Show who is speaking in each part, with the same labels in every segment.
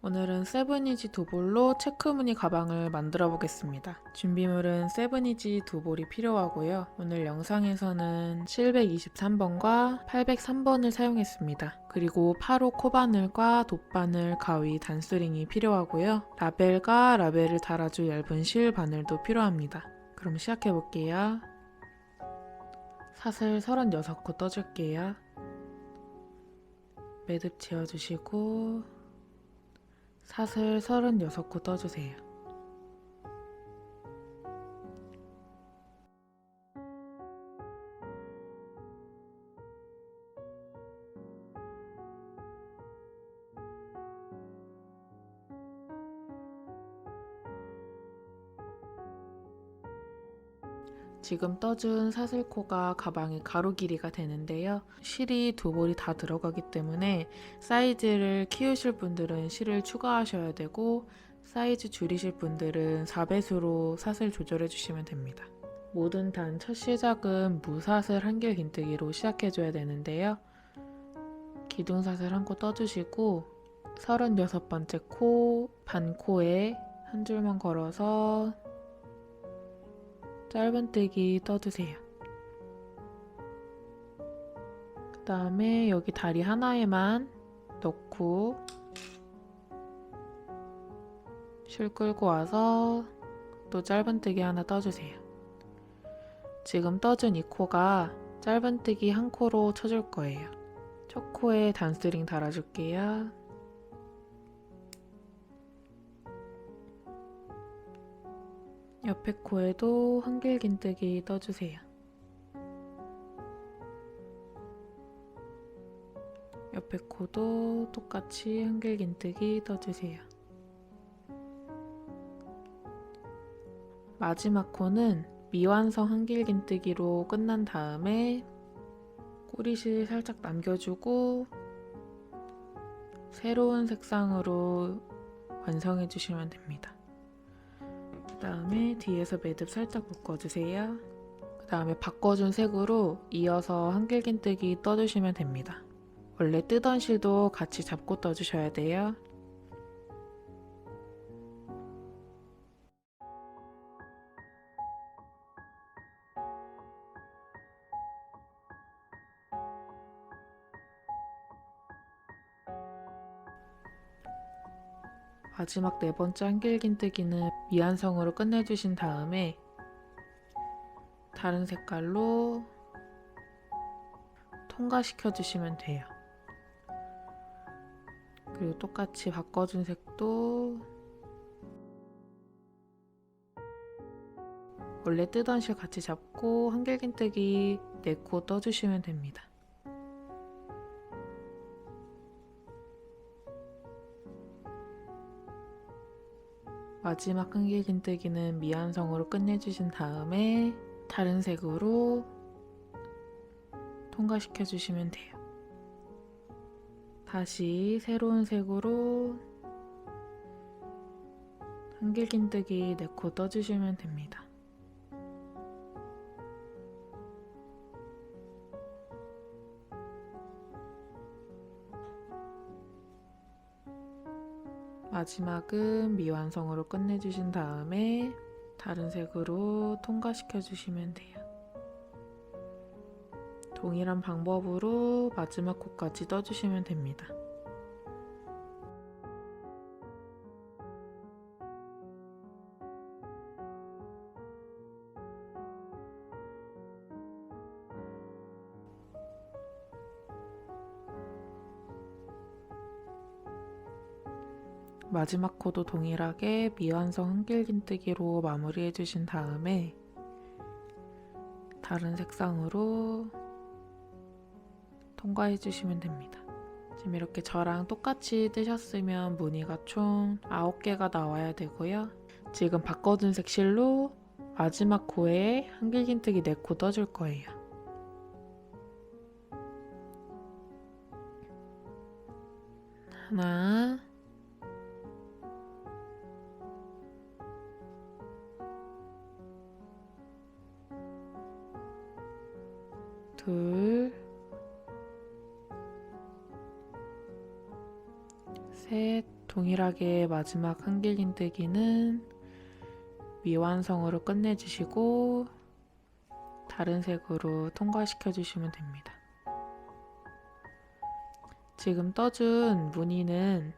Speaker 1: 오늘은 세븐이지 두볼로 체크무늬 가방을 만들어 보겠습니다. 준비물은 세븐이지 두볼이 필요하고요. 오늘 영상에서는 723번과 803번을 사용했습니다. 그리고 8호 코바늘과 돗바늘, 가위, 단스링이 필요하고요. 라벨과 라벨을 달아줄 얇은 실 바늘도 필요합니다. 그럼 시작해 볼게요. 사슬 36코 떠줄게요. 매듭 지어주시고 사슬 36코 떠주세요. 지금 떠준 사슬코가 가방의 가로 길이가 되는데요. 실이 두 볼이 다 들어가기 때문에 사이즈를 키우실 분들은 실을 추가하셔야 되고 사이즈 줄이실 분들은 4배수로 사슬 조절해 주시면 됩니다. 모든 단 첫 시작은 무사슬 한길 긴뜨기로 시작해줘야 되는데요. 기둥사슬 한 코 떠주시고 36번째 코 반코에 한 줄만 걸어서 짧은뜨기 떠주세요. 그 다음에 여기 다리 하나에만 넣고 실 끌고 와서 또 짧은뜨기 하나 떠주세요. 지금 떠준 이 코가 짧은뜨기 한 코로 쳐줄 거예요. 첫 코에 단스링 달아줄게요. 옆에 코에도 한길 긴뜨기 떠주세요. 옆에 코도 똑같이 한길 긴뜨기 떠주세요. 마지막 코는 미완성 한길 긴뜨기로 끝난 다음에 꼬리실 살짝 남겨주고 새로운 색상으로 완성해 주시면 됩니다. 그 다음에 뒤에서 매듭 살짝 묶어주세요. 그 다음에 바꿔준 색으로 이어서 한길 긴뜨기 떠주시면 됩니다. 원래 뜨던 실도 같이 잡고 떠주셔야 돼요. 마지막 네 번째 한길 긴뜨기는 미완성으로 끝내주신 다음에 다른 색깔로 통과시켜 주시면 돼요. 그리고 똑같이 바꿔준 색도 원래 뜨던 실 같이 잡고 한길 긴뜨기 4코 떠주시면 됩니다. 마지막 한길 긴뜨기는 미완성으로 끝내주신 다음에 다른 색으로 통과시켜 주시면 돼요. 다시 새로운 색으로 한길 긴뜨기 4코 떠주시면 됩니다. 마지막은 미완성으로 끝내주신 다음에 다른 색으로 통과시켜 주시면 돼요. 동일한 방법으로 마지막 코까지 떠주시면 됩니다. 마지막 코도 동일하게 미완성 한길 긴뜨기로 마무리해 주신 다음에 다른 색상으로 통과해 주시면 됩니다. 지금 이렇게 저랑 똑같이 뜨셨으면 무늬가 총 9개가 나와야 되고요. 지금 바꿔준 색 실로 마지막 코에 한길 긴뜨기 4코 떠줄 거예요. 하나, 둘, 셋, 동일하게 마지막 한길긴뜨기는 미완성으로 끝내주시고 다른 색으로 통과시켜 주시면 됩니다. 지금 떠준 무늬는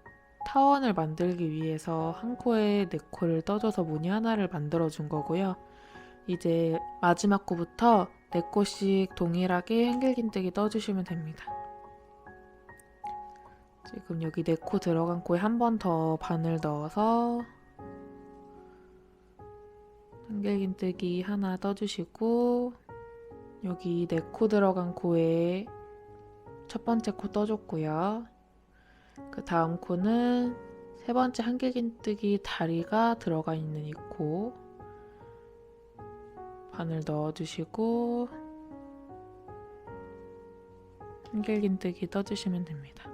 Speaker 1: 타원을 만들기 위해서 한 코에 4코를 떠줘서 무늬 하나를 만들어 준 거고요. 이제 마지막 코부터 4코씩 동일하게 한길긴뜨기 떠주시면 됩니다. 지금 여기 4코 들어간 코에 한 번 더 바늘 넣어서 한길긴뜨기 하나 떠주시고 여기 4코 들어간 코에 첫 번째 코 떠줬고요. 그 다음 코는 세 번째 한길긴뜨기 다리가 들어가 있는 이 코 바늘 넣어주시고 한길긴뜨기 떠주시면 됩니다.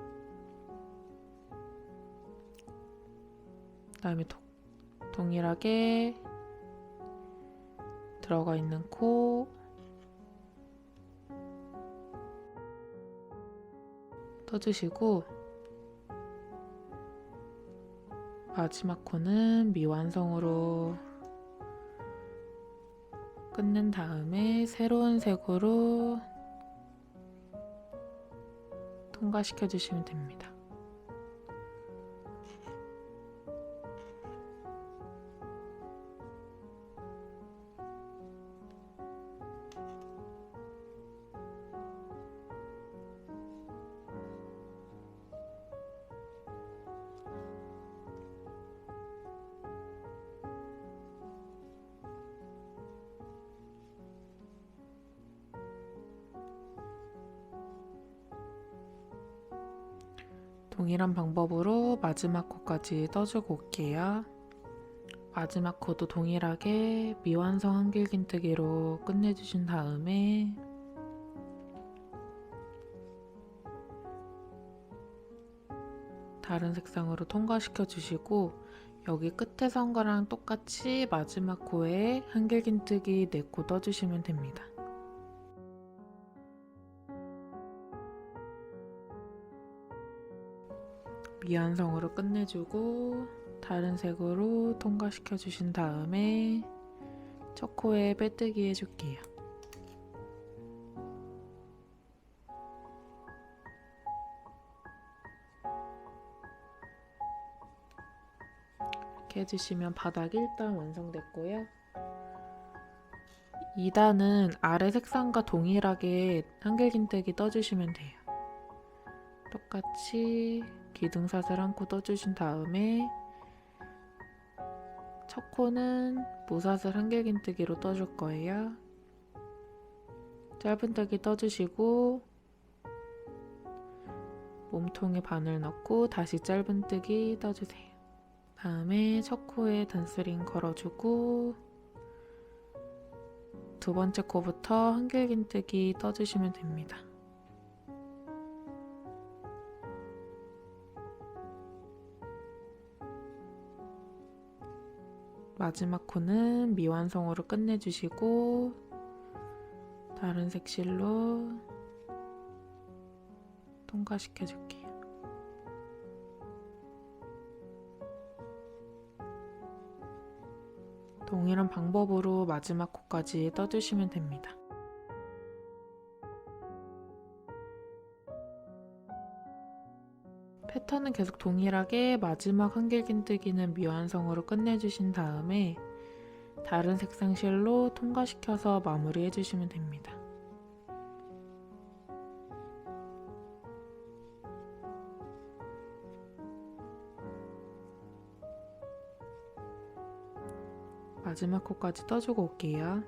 Speaker 1: 그 다음에 동일하게 들어가 있는 코 떠주시고 마지막 코는 미완성으로 끝낸 다음에 새로운 색으로 통과시켜 주시면 됩니다. 동일한 방법으로 마지막 코까지 떠주고 올게요. 마지막 코도 동일하게 미완성 한길긴뜨기로 끝내주신 다음에 다른 색상으로 통과시켜 주시고 여기 끝에 선 거랑 똑같이 마지막 코에 한길긴뜨기 4코 떠주시면 됩니다. 미완성으로 끝내주고 다른 색으로 통과시켜 주신 다음에 첫 코에 빼뜨기 해줄게요. 이렇게 해주시면 바닥이 일단 완성됐고요. 2단은 아래 색상과 동일하게 한길긴뜨기 떠주시면 돼요. 똑같이 기둥사슬 한 코 떠주신 다음에 첫 코는 무사슬 한길긴뜨기로 떠줄 거예요. 짧은뜨기 떠주시고 몸통에 바늘 넣고 다시 짧은뜨기 떠주세요. 다음에 첫 코에 단스링 걸어주고 두 번째 코부터 한길긴뜨기 떠주시면 됩니다. 마지막 코는 미완성으로 끝내주시고 다른 색 실로 통과시켜줄게요. 동일한 방법으로 마지막 코까지 떠주시면 됩니다. 패턴은 계속 동일하게 마지막 한길긴뜨기는 미완성으로 끝내주신 다음에 다른 색상 실로 통과시켜서 마무리 해주시면 됩니다. 마지막 코까지 떠주고 올게요.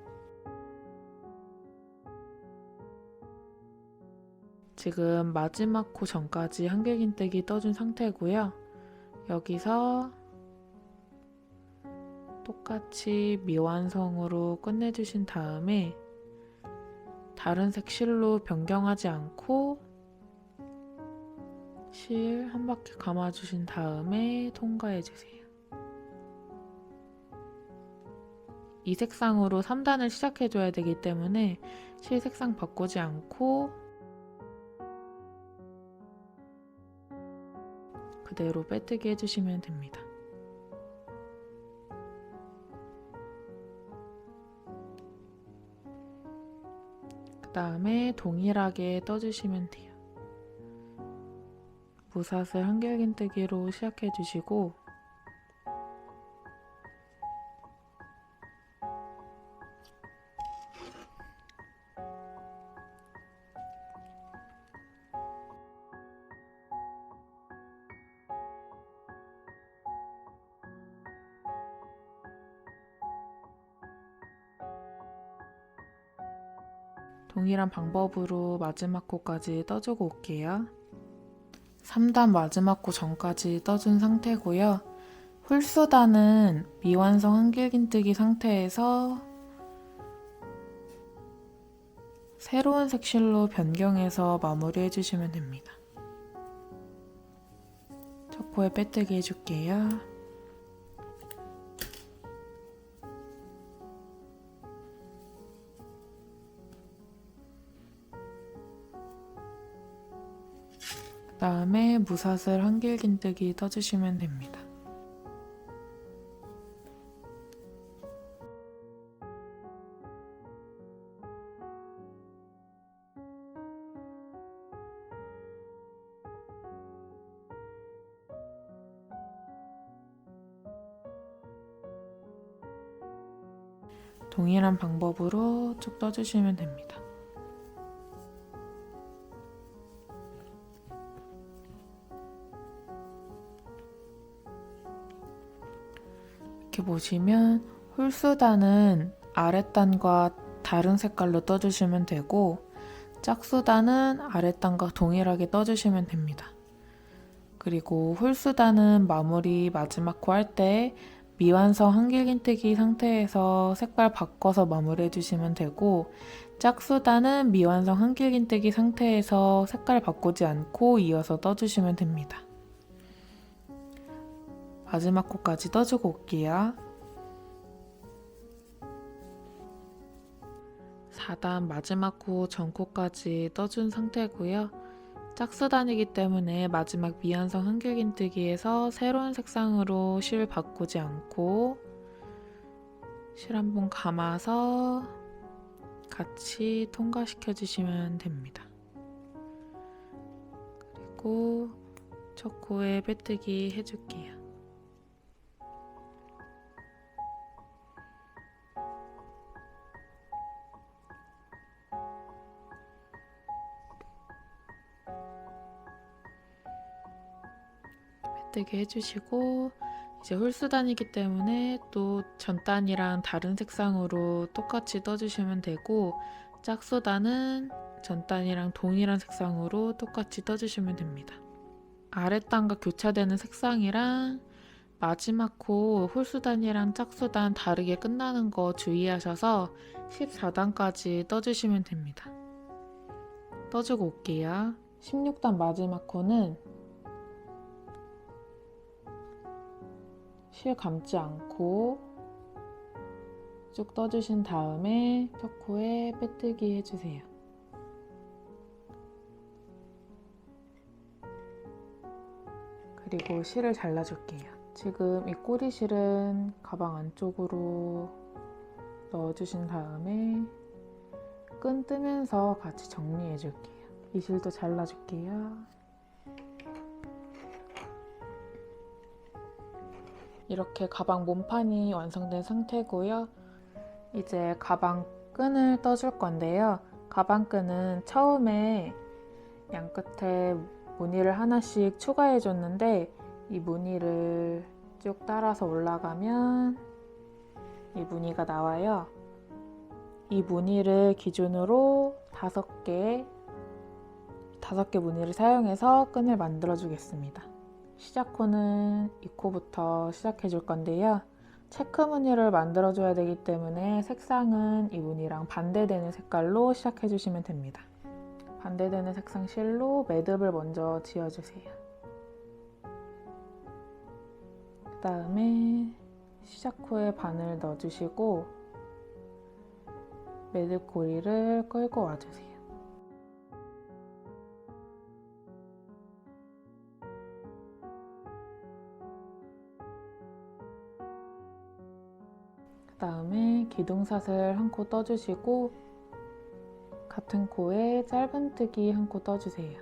Speaker 1: 지금 마지막 코 전까지 한길긴뜨기 떠준 상태고요. 여기서 똑같이 미완성으로 끝내주신 다음에 다른 색 실로 변경하지 않고 실 한 바퀴 감아주신 다음에 통과해주세요. 이 색상으로 3단을 시작해줘야 되기 때문에 실 색상 바꾸지 않고 그 그대로 빼뜨기 해주시면 됩니다. 그 다음에 동일하게 떠주시면 돼요. 무사슬 한길긴뜨기로 시작해 주시고 동일한 방법으로 마지막 코까지 떠주고 올게요. 3단 마지막 코 전까지 떠준 상태고요. 홀수단은 미완성 한길긴뜨기 상태에서 새로운 색실로 변경해서 마무리 해주시면 됩니다. 첫 코에 빼뜨기 해줄게요. 그 다음에 무사슬 한길긴뜨기 떠주시면 됩니다. 동일한 방법으로 쭉 떠주시면 됩니다. 이렇게 보시면 홀수단은 아랫단과 다른 색깔로 떠주시면 되고 짝수단은 아랫단과 동일하게 떠주시면 됩니다. 그리고 홀수단은 마무리 마지막 코 할 때 미완성 한길긴뜨기 상태에서 색깔 바꿔서 마무리 해주시면 되고 짝수단은 미완성 한길긴뜨기 상태에서 색깔 바꾸지 않고 이어서 떠주시면 됩니다. 마지막 코까지 떠주고 올게요. 4단 마지막 코 전코까지 떠준 상태고요. 짝수단이기 때문에 마지막 미완성 한길긴뜨기에서 새로운 색상으로 실 바꾸지 않고 실 한번 감아서 같이 통과시켜 주시면 됩니다. 그리고 첫 코에 빼뜨기 해줄게요. 빼뜨기 해주시고 이제 홀수단이기 때문에 또 전단이랑 다른 색상으로 똑같이 떠주시면 되고 짝수단은 전단이랑 동일한 색상으로 똑같이 떠주시면 됩니다. 아랫단과 교차되는 색상이랑 마지막 코 홀수단이랑 짝수단 다르게 끝나는 거 주의하셔서 14단까지 떠주시면 됩니다. 떠주고 올게요. 16단 마지막 코는 실 감지 않고 쭉 떠주신 다음에 첫 코에 빼뜨기 해주세요. 그리고 실을 잘라줄게요. 지금 이 꼬리실은 가방 안쪽으로 넣어주신 다음에 끈 뜨면서 같이 정리해줄게요. 이 실도 잘라줄게요. 이렇게 가방 몸판이 완성된 상태고요. 이제 가방 끈을 떠줄 건데요. 가방 끈은 처음에 양끝에 무늬를 하나씩 추가해 줬는데 이 무늬를 쭉 따라서 올라가면 이 무늬가 나와요. 이 무늬를 기준으로 5개 무늬를 사용해서 끈을 만들어 주겠습니다. 시작 코는 이 코부터 시작해 줄 건데요. 체크 무늬를 만들어 줘야 되기 때문에 색상은 이 무늬랑 반대되는 색깔로 시작해 주시면 됩니다. 반대되는 색상 실로 매듭을 먼저 지어주세요. 그 다음에 시작 코에 바늘 넣어주시고 매듭 고리를 끌고 와주세요. 그다음에 기둥사슬 한 코 떠주시고 같은 코에 짧은뜨기 한 코 떠주세요.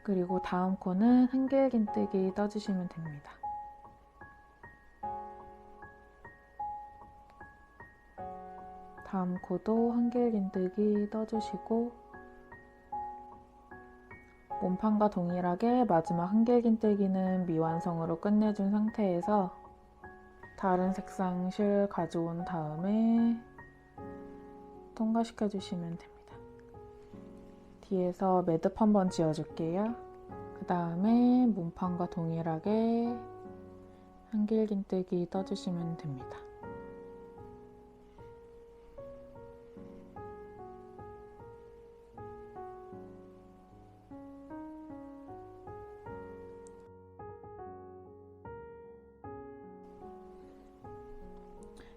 Speaker 1: 그리고 다음 코는 한길긴뜨기 떠주시면 됩니다. 다음 코도 한길긴뜨기 떠주시고 몸판과 동일하게 마지막 한길긴뜨기는 미완성으로 끝내준 상태에서 다른 색상 실 가져온 다음에 통과시켜 주시면 됩니다. 뒤에서 매듭 한번 지어줄게요. 그 다음에 몸판과 동일하게 한길긴뜨기 떠주시면 됩니다.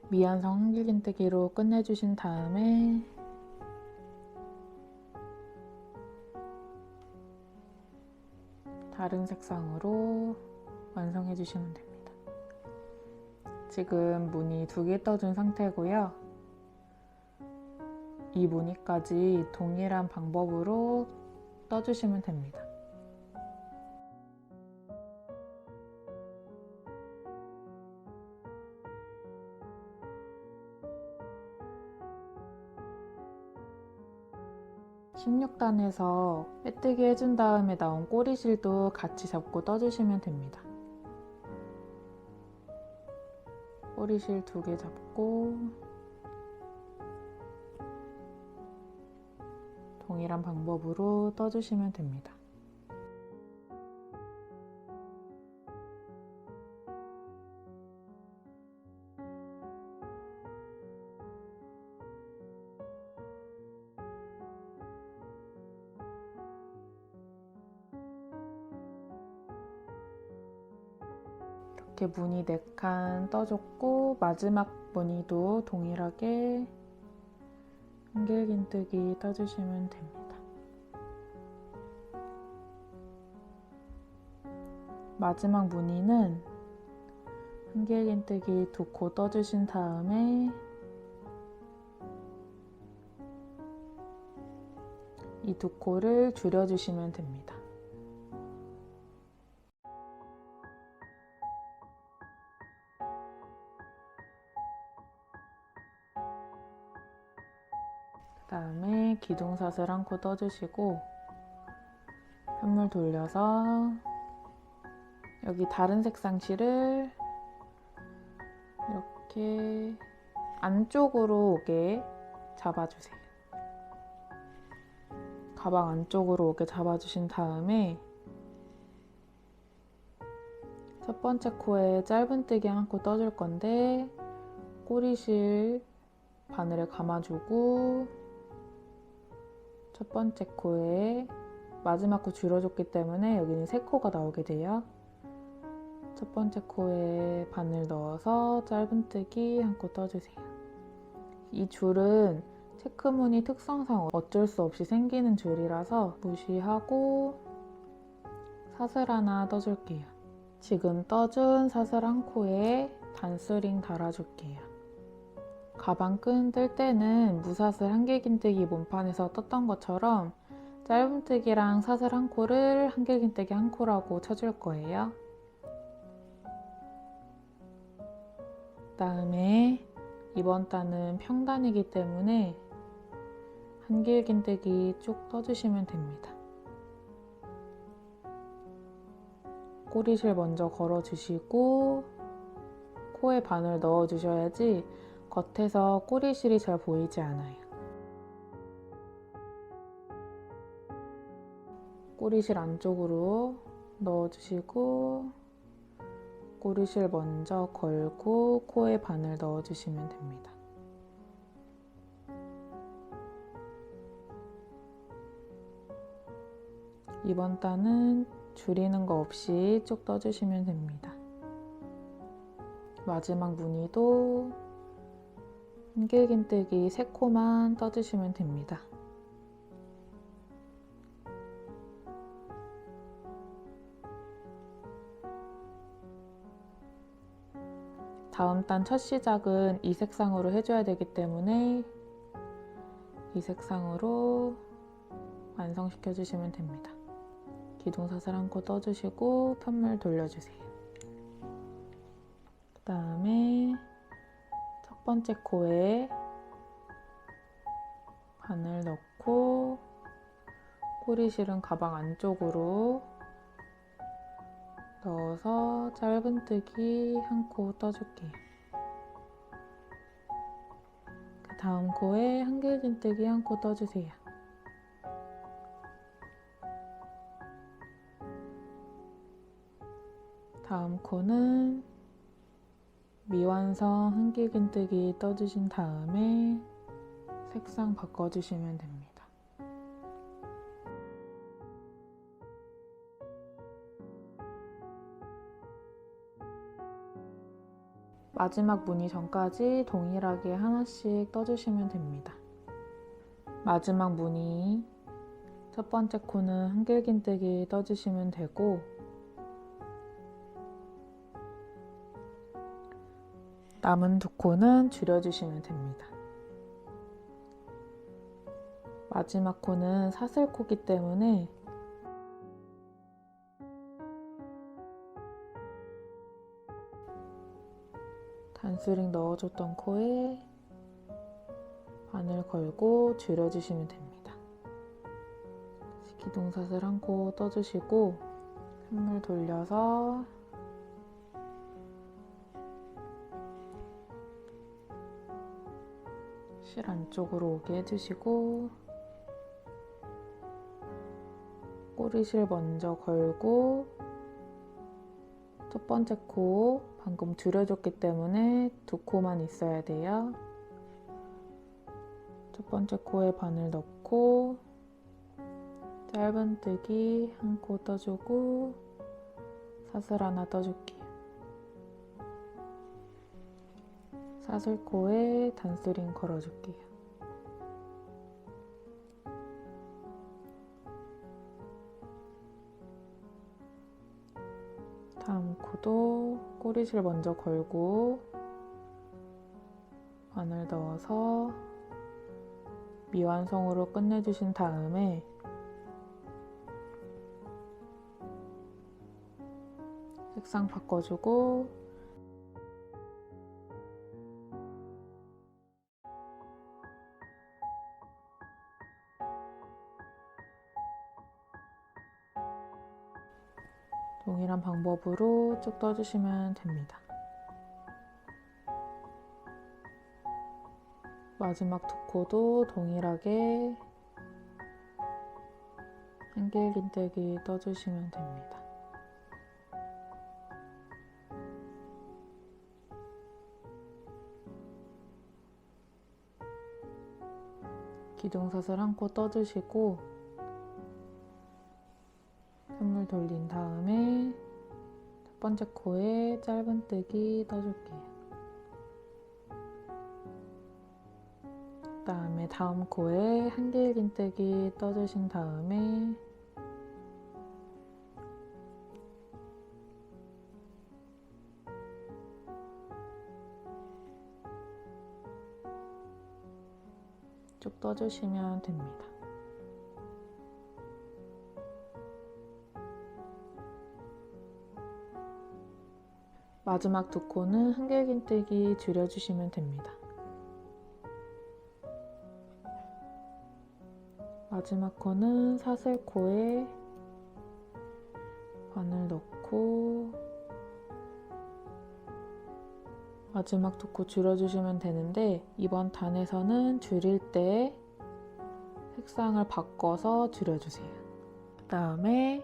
Speaker 1: 미완성 한길긴뜨기로 끝내주신 다음에 다른 색상으로 완성해 주시면 됩니다. 지금 무늬 2개 떠준 상태고요. 이 무늬까지 동일한 방법으로 떠주시면 됩니다. 16단에서 빼뜨기 해준 다음에 나온 꼬리실도 같이 잡고 떠주시면 됩니다. 꼬리실 2개 잡고 동일한 방법으로 떠주시면 됩니다. 이렇게 무늬 4칸 떠줬고 마지막 무늬도 동일하게 한길긴뜨기 떠주시면 됩니다. 마지막 무늬는 한길긴뜨기 2코 떠주신 다음에 이 2코를 줄여주시면 됩니다. 그 다음에 기둥사슬 1코 떠주시고 편물 돌려서 여기 다른 색상 실을 이렇게 안쪽으로 오게 잡아주세요. 가방 안쪽으로 오게 잡아주신 다음에 첫 번째 코에 짧은뜨기 1코 떠줄 건데 꼬리실 바늘을 감아주고 첫 번째 코에 마지막 코 줄여줬기 때문에 여기는 3코가 나오게 돼요. 첫 번째 코에 바늘 넣어서 짧은뜨기 1코 떠주세요. 이 줄은 체크무늬 특성상 어쩔 수 없이 생기는 줄이라서 무시하고 사슬 하나 떠줄게요. 지금 떠준 사슬 1코에 단스링 달아줄게요. 가방 끈 뜰 때는 무사슬 한길긴뜨기 몸판에서 떴던 것처럼 짧은뜨기랑 사슬 1코를 한길긴뜨기 1코라고 쳐줄 거예요. 그다음에 이번 단은 평단이기 때문에 한길긴뜨기 쭉 떠주시면 됩니다. 꼬리실 먼저 걸어주시고 코에 바늘 넣어주셔야지 겉에서 꼬리실이 잘 보이지 않아요. 꼬리실 안쪽으로 넣어주시고 꼬리실 먼저 걸고 코에 바늘 넣어주시면 됩니다. 이번 단은 줄이는 거 없이 쭉 떠주시면 됩니다. 마지막 무늬도 한길긴뜨기 3코만 떠주시면 됩니다. 다음 단 첫 시작은 이 색상으로 해줘야 되기 때문에 이 색상으로 완성시켜 주시면 됩니다. 기둥사슬 한 코 떠주시고 편물 돌려주세요. 그 다음에 첫 번째 코에 바늘 넣고 꼬리실은 가방 안쪽으로 넣어서 짧은뜨기 한 코 떠줄게요. 그 다음 코에 한길긴뜨기 한 코 떠주세요. 다음 코는 미완성 한길긴뜨기 떠주신 다음에 색상 바꿔주시면 됩니다. 마지막 무늬 전까지 동일하게 하나씩 떠주시면 됩니다. 마지막 무늬 첫 번째 코는 한길긴뜨기 떠주시면 되고 남은 두 코는 줄여주시면 됩니다. 마지막 코는 사슬코기 때문에 단스링 넣어줬던 코에 바늘 걸고 줄여주시면 됩니다. 기둥사슬 한 코 떠주시고 편물 돌려서 실 안쪽으로 오게 해주시고 꼬리실 먼저 걸고 첫 번째 코 방금 줄여줬기 때문에 두 코만 있어야 돼요. 첫 번째 코에 바늘 넣고 짧은뜨기 한 코 떠주고 사슬 하나 떠줄게요. 사슬코에 단스링 걸어줄게요. 다음 코도 꼬리실 먼저 걸고 바늘 넣어서 미완성으로 끝내주신 다음에 색상 바꿔주고 동일한 방법으로 쭉 떠주시면 됩니다. 마지막 두 코도 동일하게 한길긴뜨기 떠주시면 됩니다. 기둥사슬 한 코 떠주시고 편물 돌린 다음에 첫 번째 코에 짧은뜨기 떠줄게요. 그 다음에 다음 코에 한길긴뜨기 떠주신 다음에 쭉 떠주시면 됩니다. 마지막 두 코는 한길긴뜨기 줄여주시면 됩니다. 마지막 코는 사슬코에 바늘 넣고 마지막 두 코 줄여주시면 되는데 이번 단에서는 줄일 때 색상을 바꿔서 줄여주세요. 그 다음에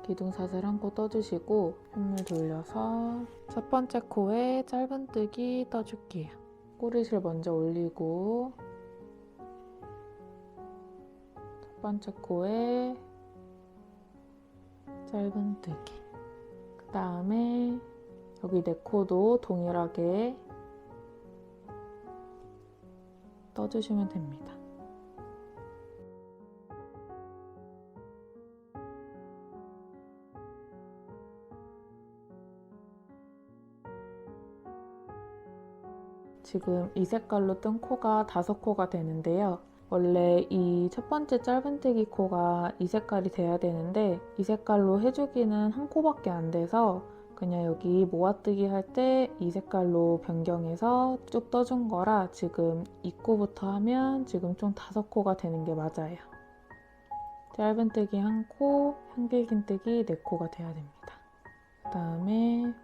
Speaker 1: 기둥사슬 한 코 떠주시고 편물 돌려서 첫 번째 코에 짧은뜨기 떠줄게요. 꼬리실 먼저 올리고 첫 번째 코에 짧은뜨기 그 다음에 여기 네 코도 동일하게 떠주시면 됩니다. 지금 이 색깔로 뜬 코가 5코가 되는데요. 원래 이 첫 번째 짧은뜨기 코가 이 색깔이 돼야 되는데 이 색깔로 해주기는 한 코밖에 안 돼서 그냥 여기 모아뜨기 할 때 이 색깔로 변경해서 쭉 떠준 거라 지금 이 코부터 하면 지금 총 5코가 되는 게 맞아요. 짧은뜨기 1코, 한길긴뜨기 4코가 돼야 됩니다. 그 다음에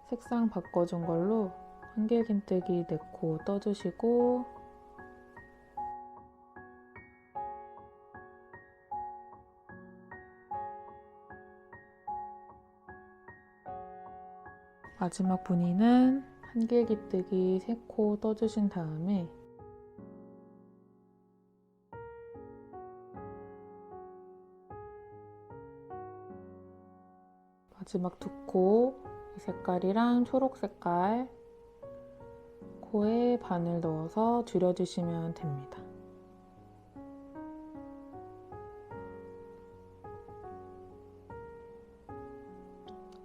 Speaker 1: 색상 바꿔준 걸로 한길긴뜨기 4코 떠주시고 마지막 무늬는 한길긴뜨기 3코 떠주신 다음에 마지막 2코 이 색깔이랑 초록 색깔 코에 바늘 넣어서 줄여주시면 됩니다.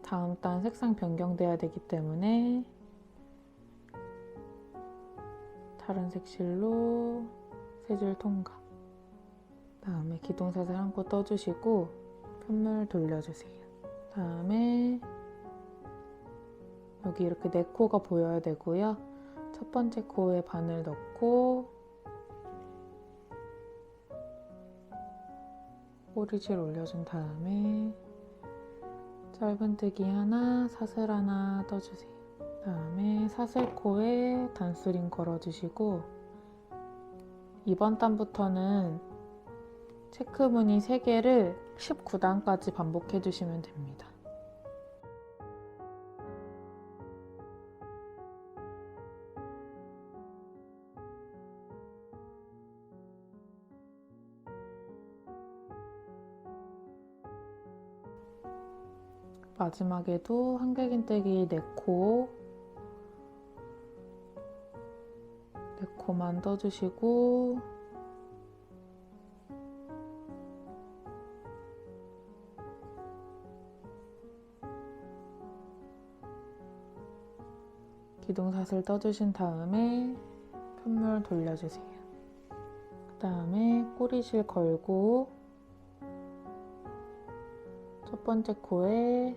Speaker 1: 다음 단 색상 변경돼야 되기 때문에 다른 색실로 3줄 통과. 다음에 기둥사슬 1코 떠주시고 편물 돌려주세요. 다음에 여기 이렇게 4코가 보여야 되고요. 첫 번째 코에 바늘 넣고 꼬리줄 올려준 다음에 짧은뜨기 하나, 사슬 하나 떠주세요. 다음에 사슬코에 단수링 걸어주시고 이번 단부터는 체크무늬 3개를 19단까지 반복해주시면 됩니다. 마지막에도 한길긴뜨기 4코만 떠주시고 기둥사슬 떠주신 다음에 편물 돌려주세요. 그 다음에 꼬리실 걸고 첫 번째 코에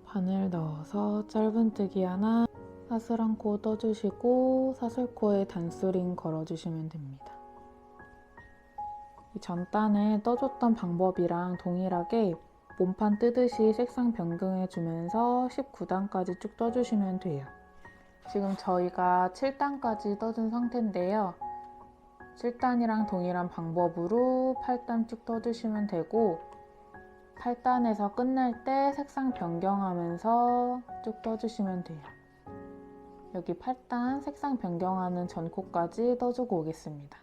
Speaker 1: 바늘 넣어서 짧은뜨기 하나, 사슬 1코 떠주시고 사슬코에 단수링 걸어주시면 됩니다. 이 전단에 떠줬던 방법이랑 동일하게 몸판 뜨듯이 색상 변경해주면서 19단까지 쭉 떠주시면 돼요. 지금 저희가 7단까지 떠준 상태인데요. 7단이랑 동일한 방법으로 8단 쭉 떠주시면 되고 8단에서 끝날 때 색상 변경하면서 쭉 떠주시면 돼요. 여기 8단 색상 변경하는 전코까지 떠주고 오겠습니다.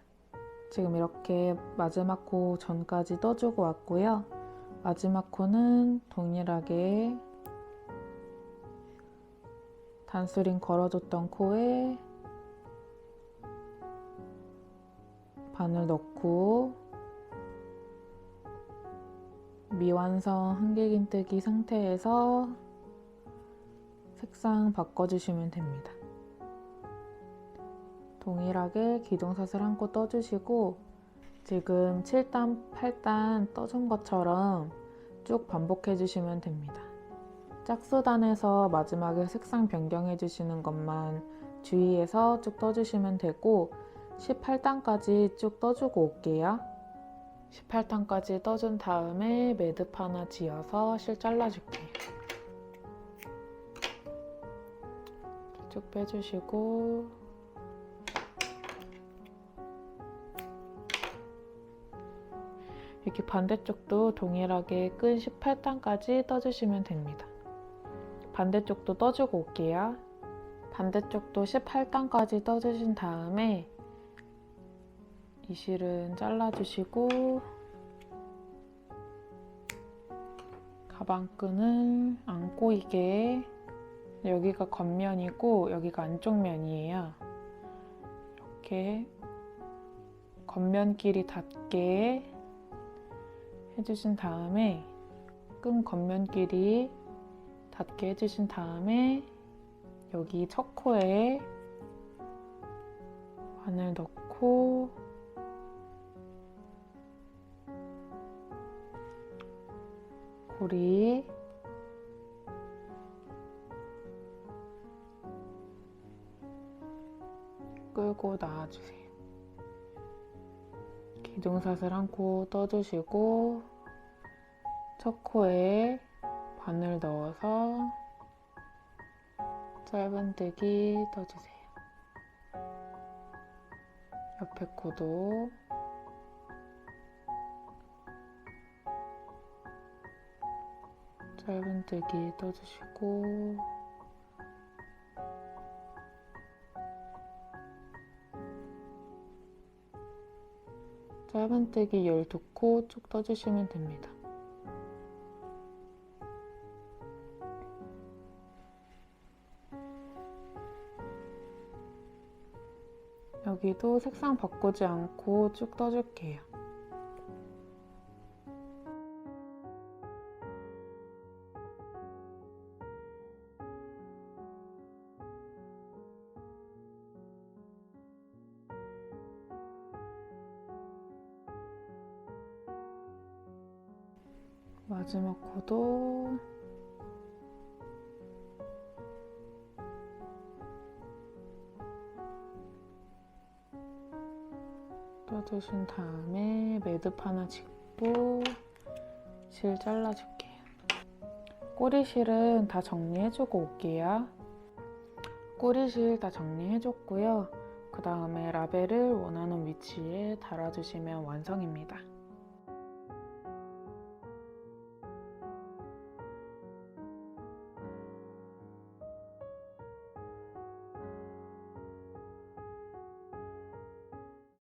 Speaker 1: 지금 이렇게 마지막 코 전까지 떠주고 왔고요. 마지막 코는 동일하게 단수링 걸어줬던 코에 바늘 넣고 미완성 한길긴뜨기 상태에서 색상 바꿔주시면 됩니다. 동일하게 기둥사슬 1코 떠주시고 지금 7단, 8단 떠준 것처럼 쭉 반복해 주시면 됩니다. 짝수단에서 마지막에 색상 변경해 주시는 것만 주의해서 쭉 떠주시면 되고 18단까지 쭉 떠주고 올게요. 18단까지 떠준 다음에 매듭 하나 지어서 실 잘라줄게요. 쭉 빼주시고 이렇게 반대쪽도 동일하게 끈 18단까지 떠주시면 됩니다. 반대쪽도 떠주고 올게요. 반대쪽도 18단까지 떠주신 다음에 이 실은 잘라주시고 가방끈을 안 꼬이게 여기가 겉면이고 여기가 안쪽 면이에요. 이렇게 겉면끼리 닿게 해주신 다음에 끈 겉면끼리 닿게 해주신 다음에 여기 첫 코에 바늘 넣고 고리 끌고 나와주세요. 기둥사슬 한 코 떠주시고 첫 코에 바늘 넣어서 짧은뜨기 떠주세요. 옆에 코도 짧은뜨기 떠주시고 짧은뜨기 12코 쭉 떠주시면 됩니다. 여기도 색상 바꾸지 않고 쭉 떠줄게요. 마지막 코도 떠주신 다음에 매듭 하나 짚고 실 잘라줄게요. 꼬리실은 다 정리해주고 올게요. 꼬리실 다 정리해줬고요. 그 다음에 라벨을 원하는 위치에 달아주시면 완성입니다.